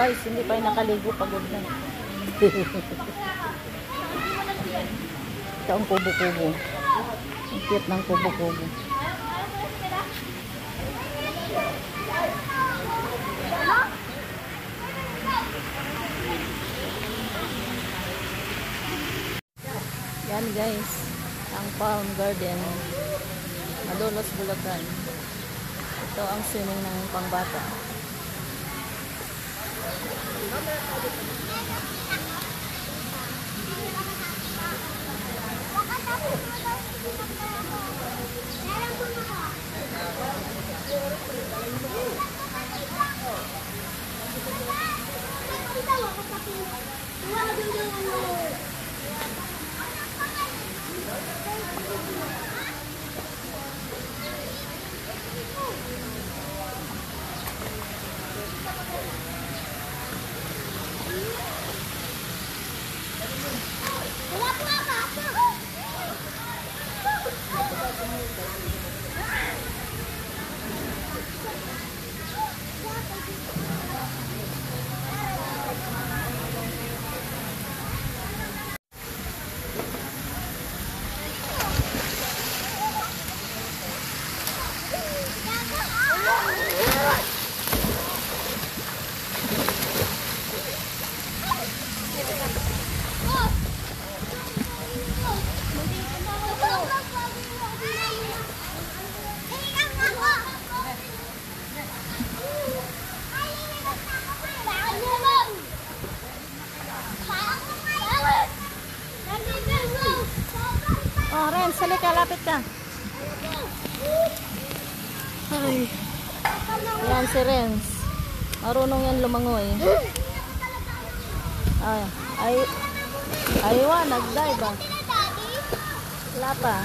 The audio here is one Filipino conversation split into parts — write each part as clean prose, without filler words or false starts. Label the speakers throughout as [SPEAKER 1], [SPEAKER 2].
[SPEAKER 1] guys, hindi pa yung nakaligo, pagod na. Ito ang kubo-kubo. Ang cute ng kubo-kubo. Yan guys, ang Palm Garden, Malolos, Bulacan. Ito ang swimming ng pangbata. Oh, Renz, halika, lapit ka. Ay. Yan si Renz. Marunong yan lumangoy. Ay, aywa, nag-dive ba? Wala pa.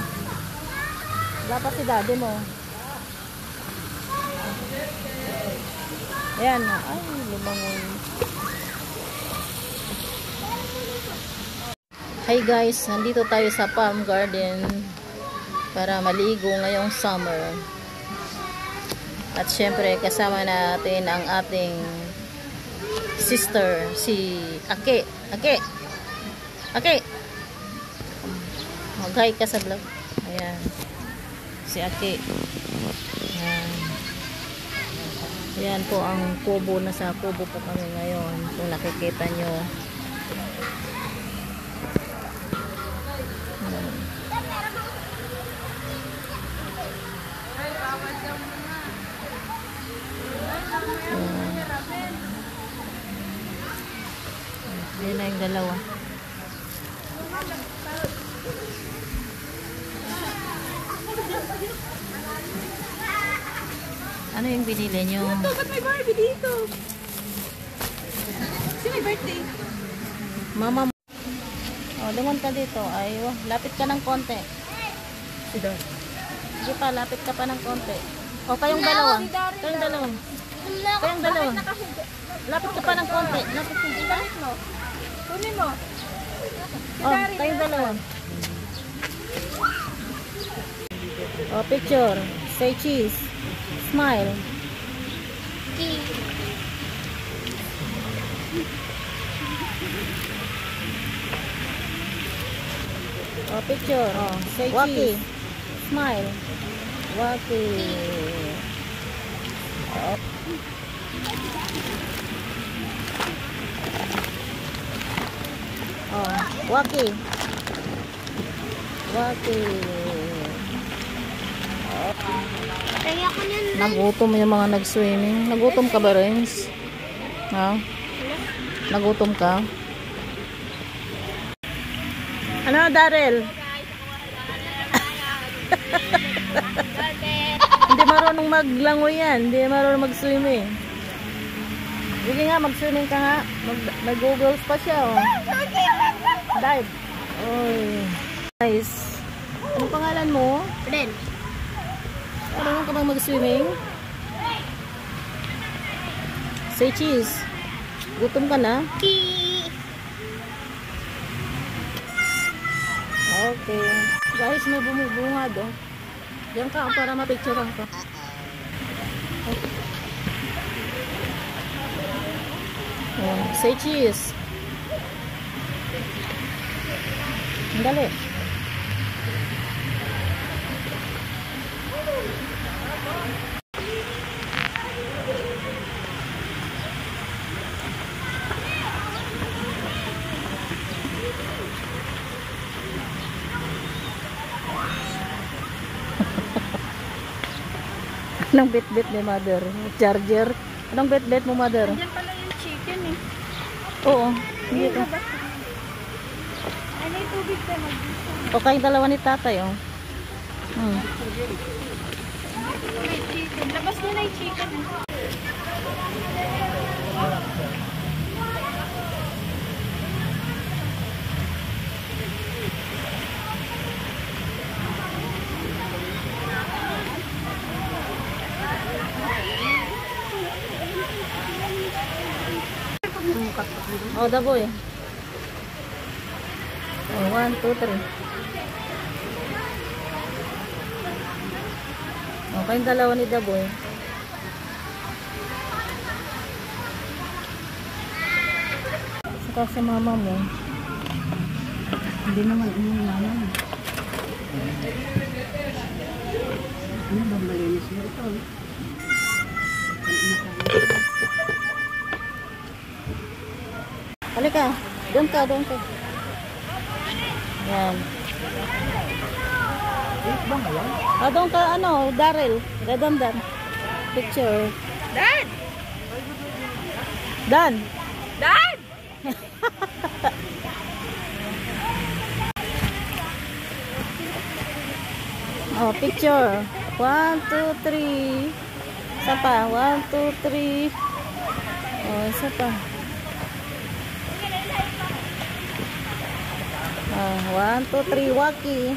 [SPEAKER 1] Wala pa si daddy mo. Ayan, ay, lumangoy. Hi guys, nandito tayo sa Palm Garden para maligo ngayong summer. At syempre kasama natin ang ating sister, si Ake. Ake! Mag-hi ka sa vlog. Ayan. Si Ake. Ayan. Ayan po ang kubo. Nasa kubo po kami ngayon. Kung nakikita nyo. Ayan na yung dalawa. Ano yung binili nyo?
[SPEAKER 2] Ito, ba't may Barbie dito? Sino may birthday?
[SPEAKER 1] Mama mo. Oh, lungon ka dito. Ay, lapit ka ng konti.
[SPEAKER 2] Ito.
[SPEAKER 1] Sige pa, lapit ka pa ng konti. O, kayong dalawa. Kayong dalawa. Kayong dalawa. Lapit ka pa ng konti. Lapit ka.
[SPEAKER 2] Lapit mo. Kunin mo.
[SPEAKER 1] Oh, kayong dalawa. Oh, picture. Say cheese. Smile. Oh, picture. Oh, say cheese. Smile. Waki. Oh. Oh, Waki. Waki. Oh.
[SPEAKER 2] Kaya ko yan.
[SPEAKER 1] Nagutom yung mga nag-swimming. Nagutom ka ba, Renz? Ha? Nagutom ka? Ano, Daryl? Hindi marunong maglangoy yan. Hindi marunong mag-swimming. Sige nga, mag-swimming ka nga. Mag-googles pa siya, oh. Dive. Oy. Nice. Anong pangalan mo?
[SPEAKER 2] Ren.
[SPEAKER 1] Marunong ka bang mag-swimming? Say cheese. Gutom ka na? Okay. Guys, may bumubungad, oh. Diyan ka para mapicturean ka. Oh, say cheese. Dali. Anong bit-bit ni mother? Charger? Anong bit-bit mo, mother?
[SPEAKER 2] Diyan pala yung chicken eh.
[SPEAKER 1] Oo. Hindi ko.
[SPEAKER 2] Ano yung tubig tayo mag-isa?
[SPEAKER 1] O kayong dalawa ni tatay, oh.
[SPEAKER 2] May chicken. Labas nyo na yung chicken eh.
[SPEAKER 1] Oh, the boy. Oh, 1, 2, 3. Oh, kayong dalawa ni the boy. Saka sa mama mo.
[SPEAKER 2] Hindi naman mama mo. Ano ba malinis mo ito?
[SPEAKER 1] Halika. Doon ka, doon ka. Yan. Ah, doon ka, ano, Daryl. Redondan. Picture.
[SPEAKER 2] Dad!
[SPEAKER 1] Dan.
[SPEAKER 2] Dad!
[SPEAKER 1] Oh, picture. 1, 2, 3. Isa pa. 1, 2, 3. Oh, isa pa. Ah, 1, 2, 3. Waki.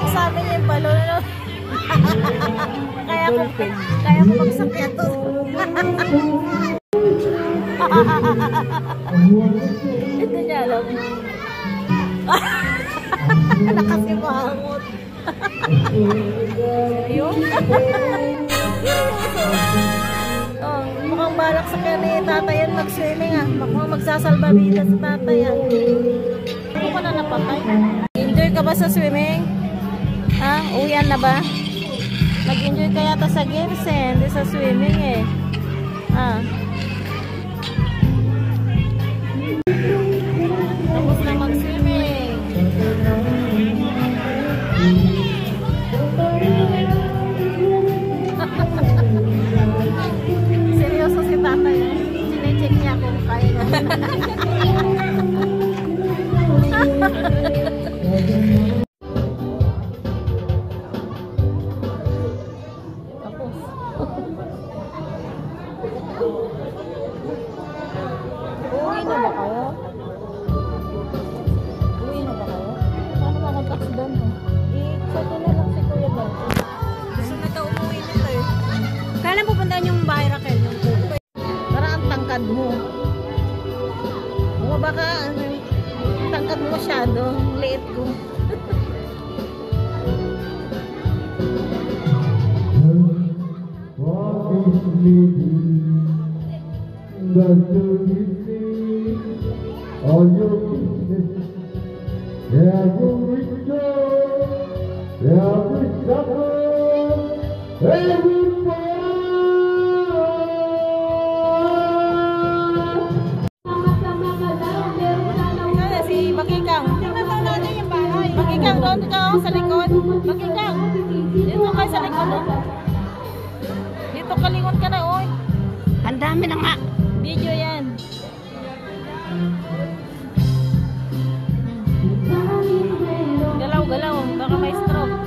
[SPEAKER 1] Sabi niya yung balon, no? Kaya ko magsakya to. Ito niya alam. Kasi mahangot. Yun. Oh, mukhang balak sa kanya ni tatay yan mag-swimming ah. Mukhang magsasalbabida sa tatay ah. Ano ko na napatay? Enjoy ka ba sa swimming? Ha? Uwian na ba? Nag-enjoy ka yata sa games eh. Hindi sa swimming eh. Ah. Tapos na mag-swimming. Seryoso si tatay eh. Sine-check niya kung kaya na. Uwi na ba kayo? Uwi na ba kayo? Paano makatas doon? I-check na lang si Kuya ba?
[SPEAKER 2] Gusto na daw umuwi nito eh. Kailan pupuntahan yung bahay Raquel?
[SPEAKER 1] Parang ang tangkad mo. Bumaba ka, tangkad mo masyado. Liit ko.
[SPEAKER 3] All your business, every joy, every suffer, every fall.
[SPEAKER 1] Magikang. Dito kayo sa likod. Oh. Dito kalingon ka na, oy.
[SPEAKER 2] Ang dami na nga.
[SPEAKER 1] Video yan. Galaw, galaw. Baka may stroke.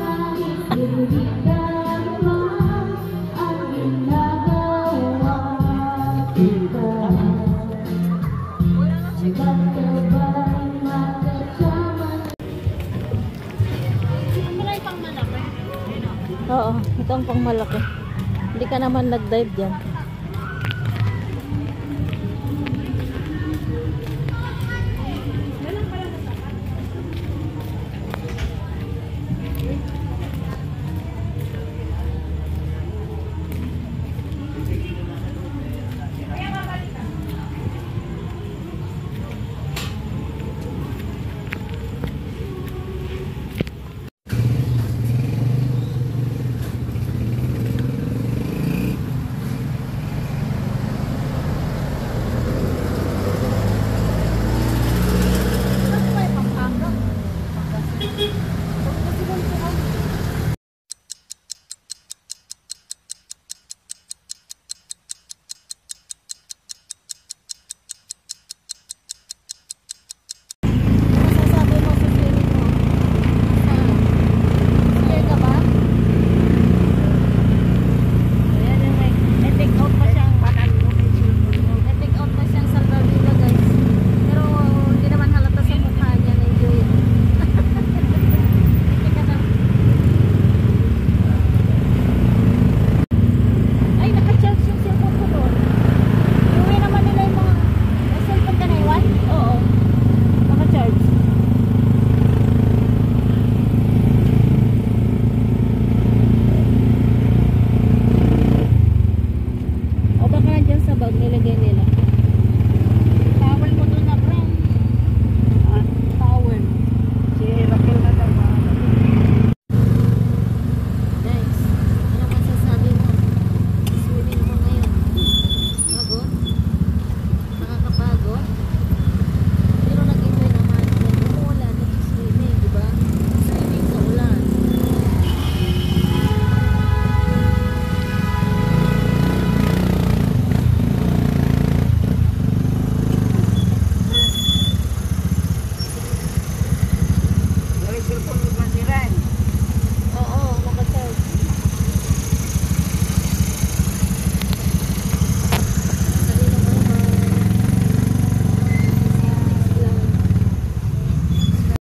[SPEAKER 1] Oo, ito ang pang malaki. Hindi ka naman nag-dive dyan.